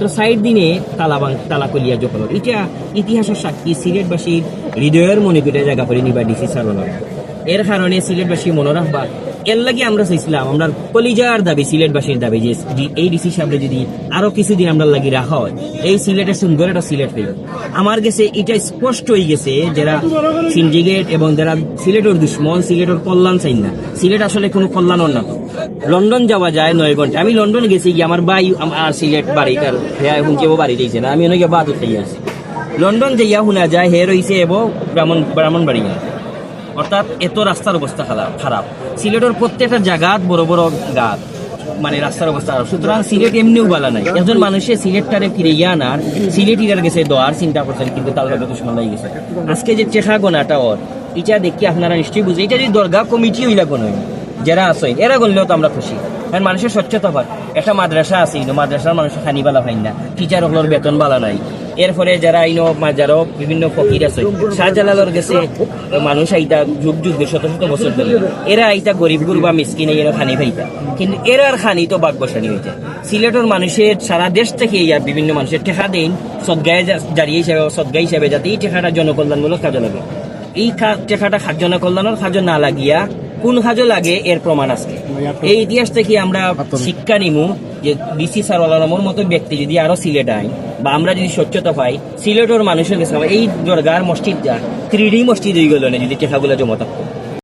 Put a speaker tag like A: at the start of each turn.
A: তো সাইড দিনে তালা কলিয়া যখন এটা ইতিহাসের সাক্ষী সিলেটবাসীর হৃদয়ের মনে করে জায়গা করে নিবা ডিসি সারোনার এর কারণে সিলেটবাসী মনে রাখবা এর লাগে আমরা চাইছিলাম আমরা কলিজার দাবি সিলেটবাসীর দাবি যে এই ডিসি সাহেব যদি আরো কিছুদিন আমরা লাগি রাখা হয় এই সিলেটের সুন্দর একটা সিলেট হইব। আমার কাছে এটা স্পষ্ট হয়ে গেছে যারা সিন্ডিকেট এবং যারা সিলেটের দুশ্মন সিলেটের কল্যাণ চাই না, সিলেট আসলে কোনো কল্যাণর না। লন্ডন যাওয়া যায় 9 ঘন্টা। আমি লন্ডন গেছি গিয়ে আমার ভাই আর সিলেট বাড়ি তার হ্যাঁ এখন কেউ বাড়ি দিয়েছে না, আমি অনেকে বাদ উঠে আসি। লন্ডন যাইয়া শোনা যায় হে রয়েছে এবং ব্রাহ্মণবাড়িয়া, অর্থাৎ এত রাস্তার অবস্থা খারাপ। সিলেটের প্রত্যেকটা জায়গাত বড় বড় গাছ, মানে রাস্তার অবস্থা খারাপ। সুতরাং সিলেট এমনিও বলা নাই, একজন মানুষের সিলেটটারে ফিরে আনার সিলেটিরার গেছে দোয়ার চিন্তা করছেন, কিন্তু তার হয়তো দুশ্মন লাগে গেছে। আজকে যে চেখা গোনাটা ওর এটা দেখি আপনারা নিশ্চয়ই বুঝে, এটা যদি দরগা কমিটি হইলা কোনো যারা আসেন এরা গণলেও তো আমরা খুশি, কারণ মানুষের স্বচ্ছতা হয়। একটা মাদ্রাসা আছে, মাদ্রাসার মানুষের খানি বালা হয় না, টিচার হলোর বেতন বালা নাই। এরপরে যারা যারা বিভিন্ন ফকির আছে, শাহজালালের গেছে মানুষ আইতা যুগ শত শত বছর ধরে, এরা আইতা গরিব গুরবা মিসকিনে এরা খানি পাইতা, কিন্তু এরার খানি তো বাগবসানি হইতা। সিলেটের মানুষের সারা দেশ থেকে বিভিন্ন মানুষের টেকা দেন সদগায় জারিয়ে হিসাবে, সদগা হিসাবে, যাতে এই টেকাটা জনকল্যাণমূলক কাজে লাগে। এই টেকাটা জনকল্যাণের কাজে না লাগিয়া কোন কাজে লাগে এর প্রমাণ আছে। এই ইতিহাস থেকে আমরা শিক্ষা নিমু যে ডিসি সারওয়ালার মতো ব্যক্তি যদি আরো সিলেট আইন বা আমরা যদি স্বচ্ছতা পাই, সিলেটের মানুষের কাছে এই দরগার মসজিদ যা 3D মসজিদ হয়ে গেল না যদি টেকাগুলো জমা থাকতো।